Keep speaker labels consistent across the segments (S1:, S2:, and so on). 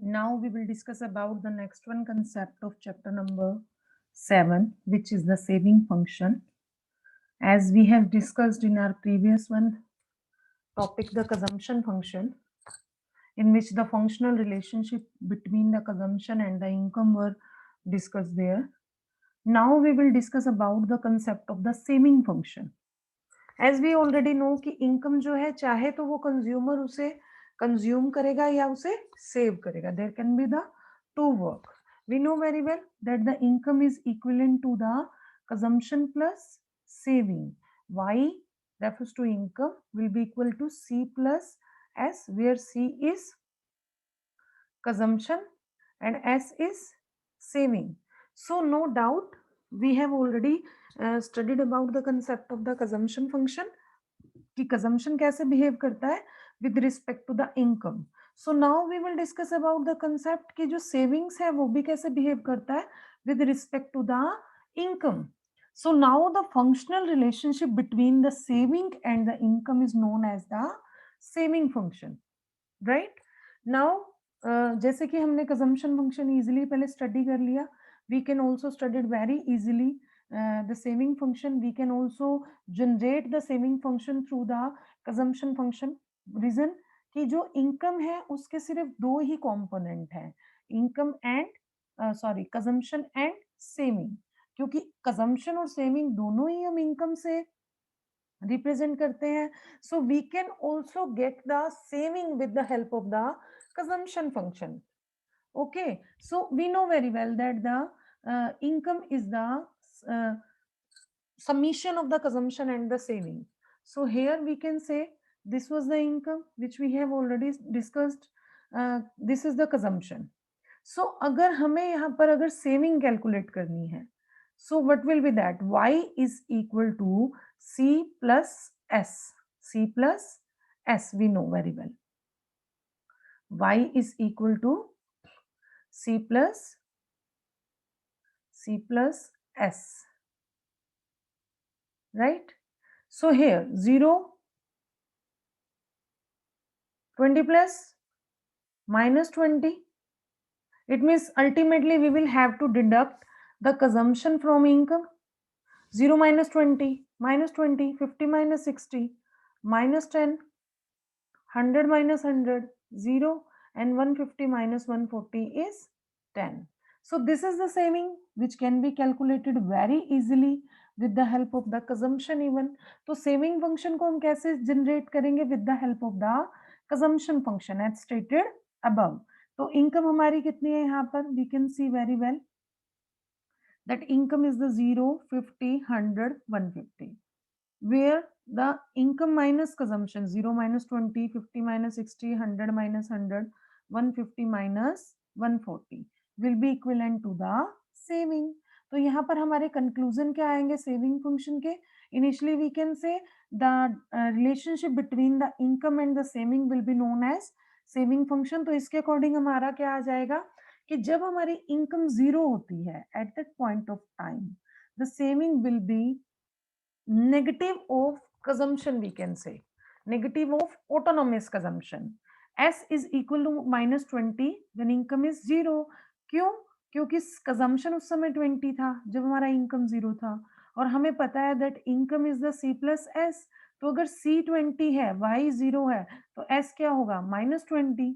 S1: Now we will discuss about the next one concept of chapter number 7, which is the saving function. As we have discussed in our previous one topic, the consumption function, in which the functional relationship between the consumption and the income were discussed there. Now we will discuss about the concept of the saving function. As we already know कि income जो है चाहे तो वो consumer उसे consume करेगा या उसे save करेगा. There can be the two work. We know very well that the income is equivalent to the consumption plus saving. Y refers to income will be equal to C plus S, where C is consumption and S is saving. So no doubt we have already studied about the concept of the consumption function कि consumption कैसे behave करता है with respect to the income. So now we will discuss about the concept कि जो savings है वो भी कैसे behave करता है with respect to the income. So now the functional relationship between the saving and the income is known as the saving function, right? Now जैसे कि हमने consumption function easily पहले study कर लिया, we can also study it very easily. The saving function, we can also generate the saving function through the consumption function. Reason कि जो income है उसके सिर्फ दो ही component हैं, income and consumption and saving, क्योंकि consumption और saving दोनों ही हम income से represent करते हैं. So we can also get the saving with the help of the consumption function. Okay, so we know very well that the income is the uh, summation of the consumption and the saving. So here we can say this was the income which we have already discussed. This is the consumption. So अगर हमें यहाँ पर अगर saving calculate करनी है, so what will be that? Y is equal to C plus S. C plus S we know very well. Y is equal to C plus S, right? So here 0, 20 plus minus 20. It means ultimately we will have to deduct the consumption from income. 0 minus 20, minus 20, 50 minus 60, minus 10, 100 minus 100, 0, and 150 minus 140 is 10. So this is the saving which can be calculated very easily with the help of the consumption even. तो saving function को हम कैसे generate करेंगे with the help of the consumption function as stated above. तो income हमारी कितनी है यहाँ पर? We can see very well that income is the 0, 50, 100, 150. Where the income minus consumption 0 minus 20, 50 minus 60, 100 minus 100, 150 minus 140 will be equivalent to the saving. तो यहाँ पर हमारे कंक्लूजन क्या आएंगे सेविंग फंक्शन के? Initially we can say the relationship between the income and the saving will be known as saving function. तो इसके according हमारा क्या आ जाएगा कि जब हमारी इनकम जीरो होती है at that point of time the saving will B negative of consumption, we can say negative of autonomous consumption. S is equal to minus 20 when income is 0. क्यों? क्योंकि कंजम्पशन उस समय 20 था जब हमारा इनकम 0 था और हमें पता है that income is the C plus S. तो अगर C 20 है Y 0 है तो S क्या होगा -20,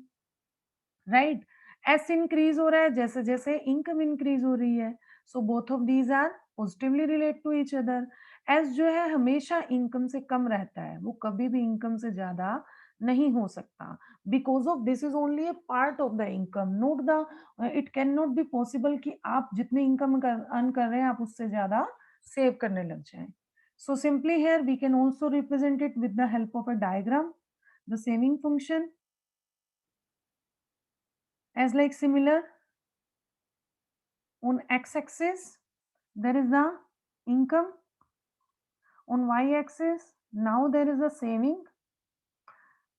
S1: राइट? S इंक्रीज हो रहा है जैसे जैसे इनकम इंक्रीज हो रही है. So both of these are positively relate to each other. S जो है हमेशा इनकम से कम रहता है, वो कभी भी इनकम से ज्यादा नहीं हो सकता. Because of this is only A part of the income, note the it can not be possible कि आप जितने इनकम अर्न कर रहे हैं आप उससे ज्यादा सेव करने लग जाएं. So simply here we can also represent it with the help of a diagram. The saving function as like similar on x-axis there is the income, on y-axis now there is a saving.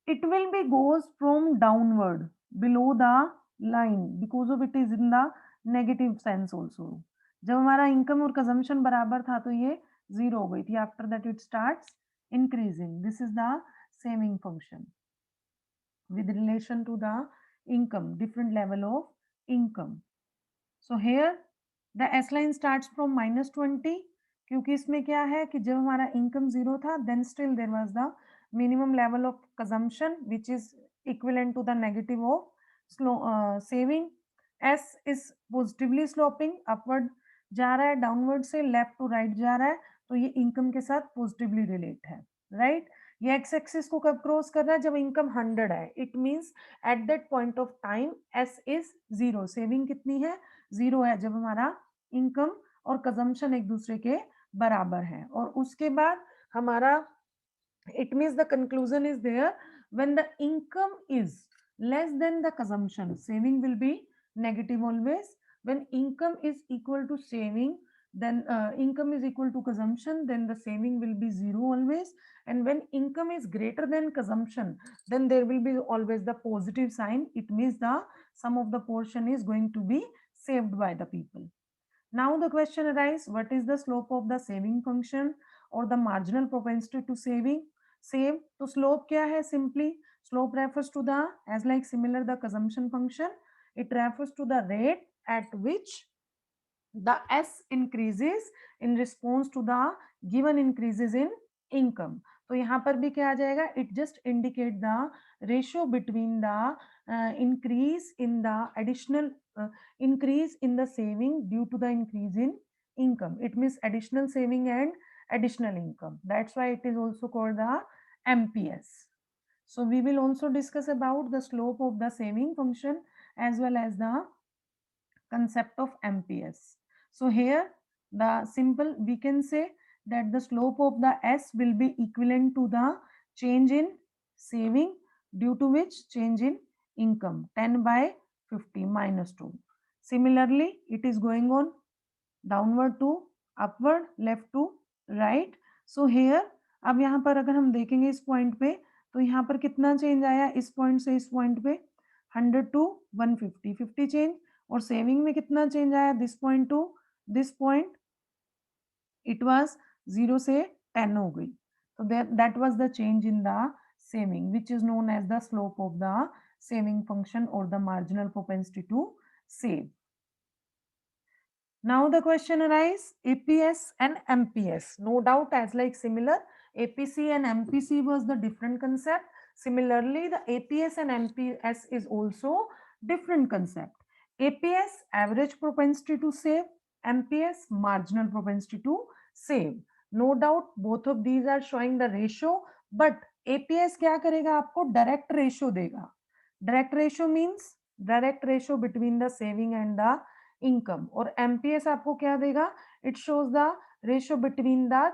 S1: It will be goes from downward below the line because of it is in the negative sense also. जब हमारा income और consumption बराबर था तो ये zero हो गई थी. after that it starts increasing. This is the saving function with relation to the income, different level of income. So here the S line starts from -20, क्योंकि इसमें क्या है कि जब हमारा income 0 था, then still there was the minimum level of consumption which is equivalent to the negative of saving. S is positively sloping, upward जा रहा है, downward से left to right जा रहा है, तो ये income के साथ positively relate है, right? ये x axis को कब क्रॉस कर रहा है? जब इनकम 100 है. It means eight that point of time s is 0. Saving कितनी है? 0 है जब हमारा इनकम और कंजम्पशन एक दूसरे के बराबर है. और उसके बाद हमारा it means the conclusion is there when the income is less than the consumption, saving will be negative always. When income is equal to saving, then income is equal to consumption, then the saving will be 0 always. And when income is greater than consumption, then there will be always the positive sign. It means the sum of the portion is going to be saved by the people. Now the question arises, what is the slope of the saving function or the marginal propensity to save? तो slope क्या है? Simply slope refers to the, as like similar the consumption function, it refers to the rate at which the S increases in response to the given increases in income. तो यहाँ पर भी क्या आ जाएगा? It just indicate the ratio between the increase in the additional increase in the saving due to the increase in income. It means additional saving and additional income. That's why it is also called the MPS. So we will also discuss about the slope of the saving function as well as the concept of MPS. So here the simple we can say that the slope of the S will be equivalent to the change in saving due to which change in income, 10 by 50 minus 2. Similarly, it is going on downward to upward, left to right. So here अब यहाँ पर अगर हम देखेंगे इस point पे, तो यहाँ पर कितना चेंज आया इस पॉइंट से इस पॉइंट पे? 100 to 150, 50 चेंज. और सेविंग में कितना चेंज आया this point two this point? It was 0 से 10 हो गई. तो that was the change in the saving, which is known as the slope of the saving function or the marginal propensity to save. Now the question arises, APS and MPS, no doubt as like similar, APC and MPC was the different concept. Similarly, the APS and MPS is also different concept. APS average propensity to save, MPS marginal propensity to save. No doubt both of these are showing the ratio, but APS क्या करेगा? आपको direct ratio देगा. Direct ratio means direct ratio between the saving and the income. और MPS आपको क्या देगा? It shows the ratio between the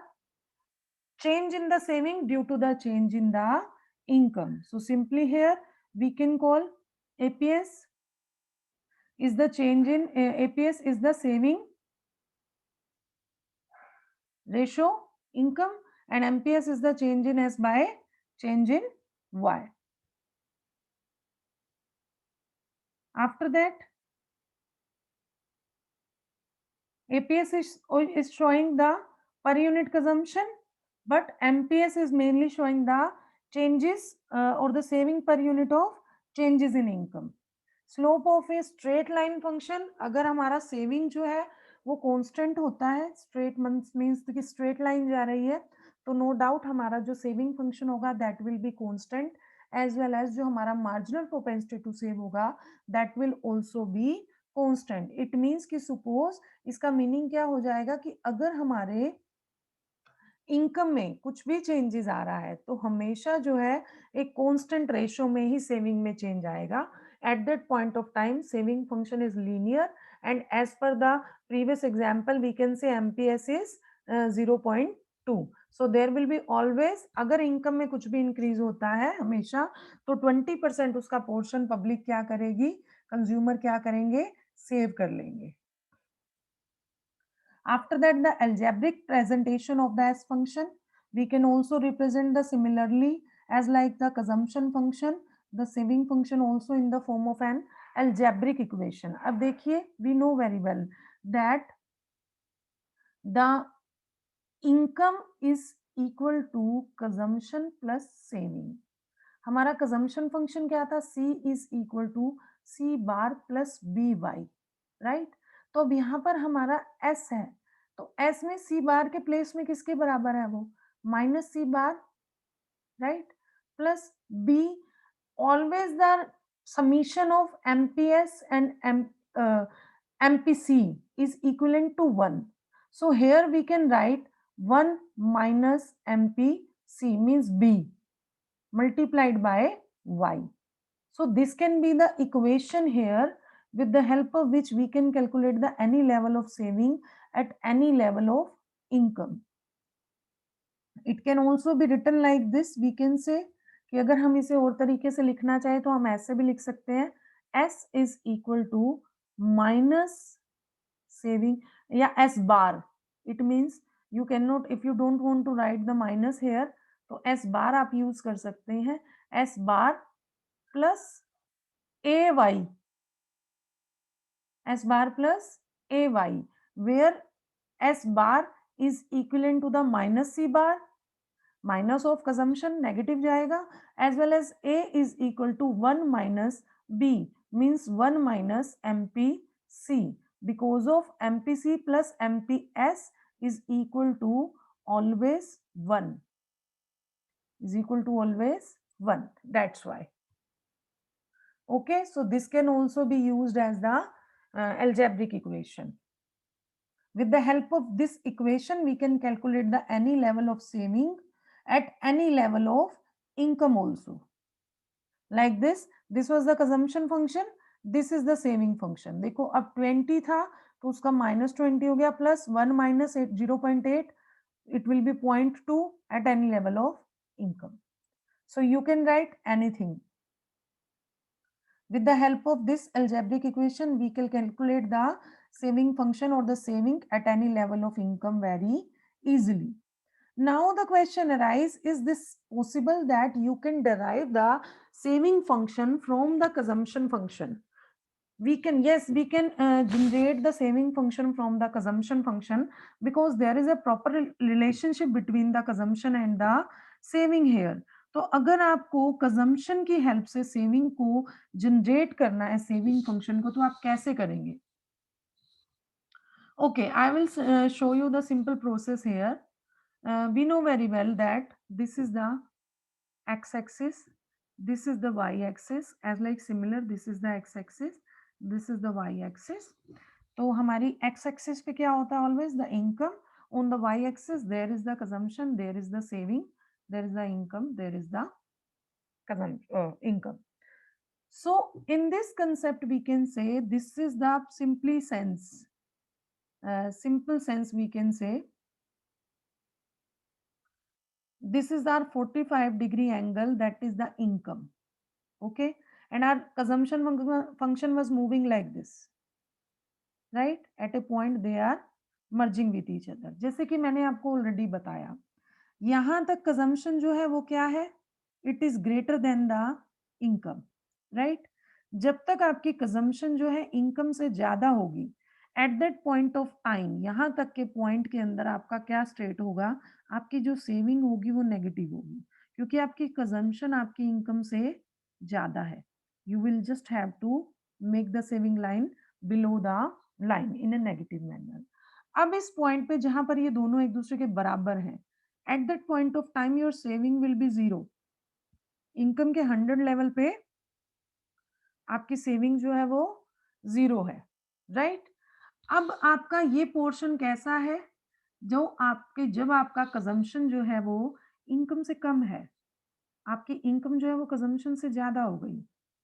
S1: change in the saving due to the change in the income. So simply here we can call APS is the change in APS is the saving ratio income, and MPS is the change in S by change in Y. After that, APS is showing the per unit consumption, but MPS is mainly showing the changes or the saving per unit of changes in income. Slope of a straight line function, अगर हमारा saving जो है वो constant होता है, straight means कि straight line जा रही है, तो नो डाउट हमारा जो सेविंग फंक्शन होगा that will be constant, as well as जो हमारा मार्जिनल प्रोपेंसिटी टू सेव होगा that will also be constant. It means कि सपोज इसका मीनिंग क्या हो जाएगा कि अगर हमारे इनकम में कुछ भी चेंजेस आ रहा है तो हमेशा जो है एक कांस्टेंट रेशियो में ही सेविंग में चेंज आएगा. At that point of time, saving function is linear, and as per the previous example, we can say MPS is 0.2. So there will be always, अगर इनकम में कुछ भी इंक्रीज होता है हमेशा, तो 20% उसका पोर्शन पब्लिक क्या करेगी, कंज्यूमर क्या करेंगे, सेव कर लेंगे. After that, the algebraic presentation of the S function, we can also represent the similarly as like the consumption function, the saving function also in the form of an algebraic equation. अब देखिए, we know very well that the income is equal to consumption plus saving. हमारा consumption function क्या था, c is equal to c bar plus b y, right. तो अब यहाँ पर हमारा s है, तो s में c बार के प्लेस में किसके बराबर है वो, minus c bar, right, plus b, always the summation of mps and mpc is equivalent to 1. So here we can write 1 minus mpc means b multiplied by y. So this can be the equation here with the help of which we can calculate the any level of saving at any level of income. It can also be written like this, we can say कि अगर हम इसे और तरीके से लिखना चाहे तो हम ऐसे भी लिख सकते हैं, s is equal to minus saving या s bar. It means you cannot, if you don't want to write the minus here, तो s bar आप यूज कर सकते हैं, s bar plus ay, s bar plus ay, where s bar is equivalent to the minus c bar, minus of consumption negative जाएगा, as well as a is equal to 1 minus b means 1 minus mpc, because of mpc plus mps is equal to always 1, is equal to always 1, that's why. Okay, so this can also be used as the algebraic equation. With the help of this equation we can calculate the any level of saving at any level of income also. Like this was the consumption function, this is the saving function. देखो अब 20 था तो उसका -20 हो गया, plus 1 minus 0.8, it will be 0.2 at any level of income. So you can write anything. With the help of this algebraic equation we can calculate the saving function or the saving at any level of income very easily. Now the question arises, is this possible that you can derive the saving function from the consumption function? We can, yes, we can generate the saving function from the consumption function, because there is a proper relationship between the consumption and the saving here. तो अगर आपको consumption की help से saving को generate करना है, saving function को, तो आप कैसे करेंगे? Okay, I will show you the simple process here. We know very well that this is the x-axis, this is the y-axis, as like similar, this is the x-axis, this is the y-axis. तो हमारी x-axis पे क्या होता है? Always the income. On the y-axis there is the consumption, there is the saving, there is the income, there is the income. So in this concept we can say this is the simply sense, simple sense we can say this is our 45-degree angle, that is the income. Okay, and our consumption function was moving like this, right? At a point they are merging with each other. जैसे कि मैंने आपको already बताया, यहाँ तक consumption जो है वो क्या है, it is greater than the income, right. जब तक आपकी कंजम्पशन जो है इनकम से ज्यादा होगी, eight that point of time, यहाँ तक के पॉइंट के अंदर आपका क्या स्टेट होगा, आपकी जो सेविंग होगी वो नेगेटिव होगी, क्योंकि आपकी कंजम्पशन आपकी इनकम से ज्यादा है. You will just have to make the saving line below the line in a negative manner. अब इस पॉइंट पे जहां पर ये दोनों एक दूसरे के बराबर हैं, eight that point of time your saving will B zero. Income के 100 लेवल पे आपकी सेविंग जो है वो जीरो है, राइट. अब आपका ये पोर्शन कैसा है, जो आपके जब आपका कंजम्पशन जो है वो इनकम से कम है, आपकी इनकम जो है वो कंजम्पशन से ज्यादा हो गई,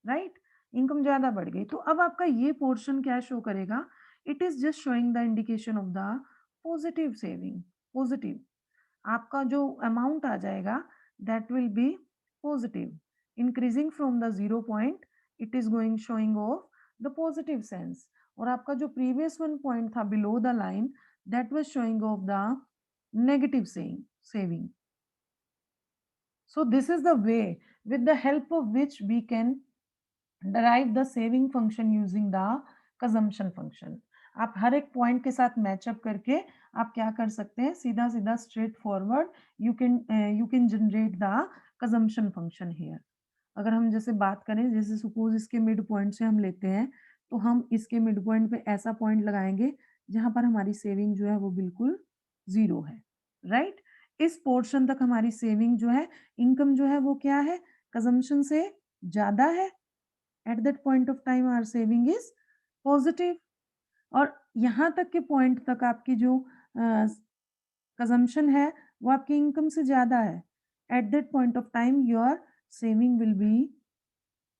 S1: राइट, इनकम ज्यादा बढ़ गई, तो अब आपका ये पोर्शन क्या शो करेगा, it is just showing the indication of the positive saving. Positive आपका जो अमाउंट आ जाएगा that will B positive, increasing from the 0 point, it is going showing off the positive sense. और आपका जो प्रीवियस वन पॉइंट था below the line, that was showing off the negative saving. So this is the way with the help of which we can derive the saving function using the consumption function. आप हर एक point के साथ matchup करके आप क्या कर सकते हैं, सीधा सीधा straight forward you can generate the consumption function here. अगर हम जैसे बात करें, जैसे सपोज इसके मिड पॉइंट से हम लेते हैं, तो हम इसके मिड पॉइंट पे ऐसा पॉइंट लगाएंगे जहां पर हमारी सेविंग जो है वो बिल्कुल जीरो है, राइट। इस पोर्शन तक हमारी सेविंग जो है, इनकम जो है वो क्या है, कंजम्पशन से ज्यादा है। At that point of time our saving is positive. और यहाँ तक के पॉइंट तक आपकी जो कंजम्पशन है वो आपकी इनकम से ज्यादा है। At that point of time your saving will be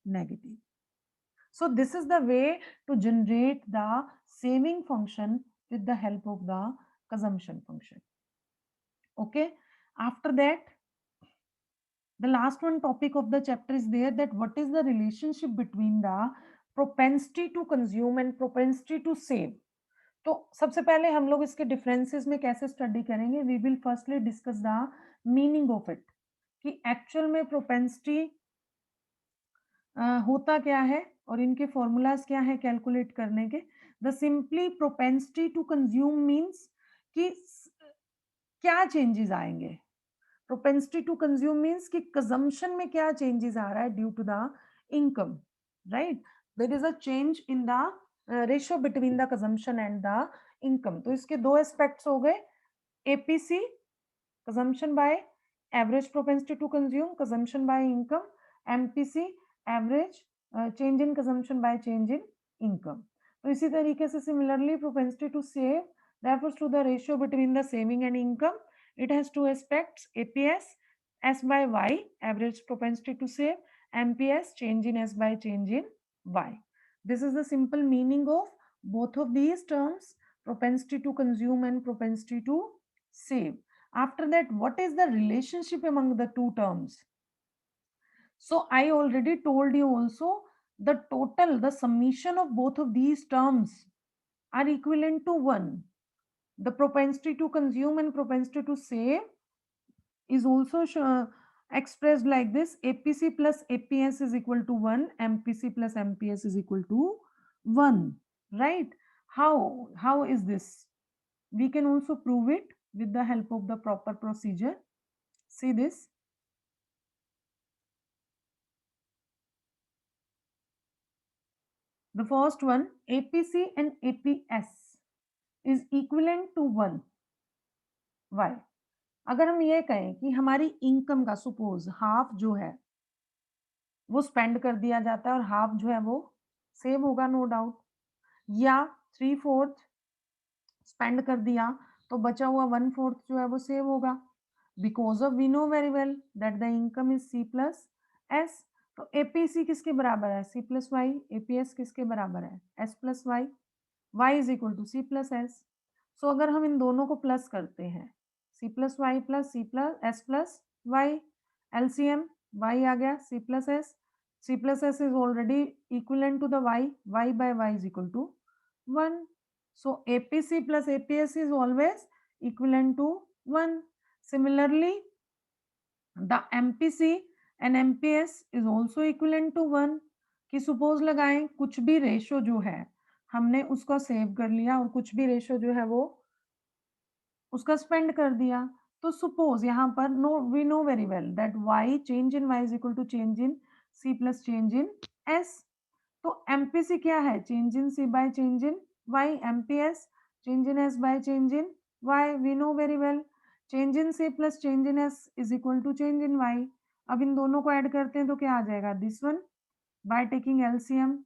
S1: negative. So this is the way to generate the saving function with the help of the consumption function. Okay. After that, the last one topic of the chapter is there, that what is the relationship between the propensity to consume and propensity to save. तो सबसे पहले हम लोग इसके differences में कैसे study करेंगे, we will firstly discuss the meaning of it, कि एक्चुअल में प्रोपेंसिटी होता क्या है और इनके फॉर्मूलाज क्या है कैलकुलेट करने के। The simply propensity to consume means कि क्या चेंजेस आएंगे। प्रोपेंसिटी टू कंज्यूम मीन्स कि कंजम्पशन में क्या चेंजेस आ रहा है due to the income, right. There is a change in the ratio between the consumption and the income. तो इसके दो एस्पेक्ट्स हो गए, APC consumption by average propensity to consume, consumption by income, MPC average change in consumption by change in income. तो इसी तरीके से similarly propensity to save refers to the ratio between the saving and income. It has two aspects, APS S by Y average propensity to save, MPS change in S by change in Y. This is the simple meaning of both of these terms, propensity to consume and propensity to save. After that, what is the relationship among the two terms? So I already told you also, the total, the summation of both of these terms are equivalent to 1. The propensity to consume and propensity to save is also expressed like this, APC plus APS is equal to 1, MPC plus MPS is equal to 1, right? How is this? We can also prove it with the help of the proper procedure. See this. The first one, APC and APS is equivalent to 1. Why? अगर हम ये कहें कि हमारी income का suppose half जो है वो स्पेंड कर दिया जाता है और हाफ जो है वो सेव होगा, नो डाउट, या 3/4 स्पेंड कर दिया तो बचा हुआ 1/4 जो है वो सेव होगा, because of we know very well that the income is C plus S। तो एपीसी किसके बराबर है, C प्लस वाई, एपीएस किसके बराबर है, S plus y, y is equal to C plus S। So अगर हम इन दोनों को प्लस करते हैं, C plus y plus C plus S plus y, LCM y आ गया C plus S, C plus S is already equivalent to the y by y is equal to 1. So APC plus APS is always equivalent to 1. Similarly, the MPC and MPS is also equivalent to 1. कि suppose लगाएं कुछ भी ratio जो है हमने उसको save कर लिया और कुछ भी रेशो जो है वो उसका स्पेंड कर दिया, तो सपोज यहाँ पर no we know very well that y change in y is equal to change in C plus change in S। तो MPC क्या है, change in C by change in Y, MPS change in S by change in Y, we know very well change in C plus change in S is equal to change in Y। अब इन दोनों को add करते हैं तो क्या आ जाएगा, this one by taking LCM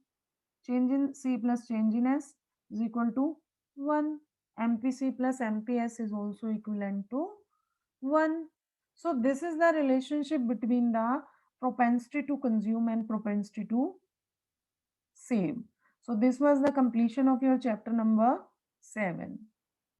S1: change in C plus change in S is equal to 1. MPC plus MPS is also equivalent to 1. So this is the relationship between the propensity to consume and propensity to save. So this was the completion of your chapter number 7.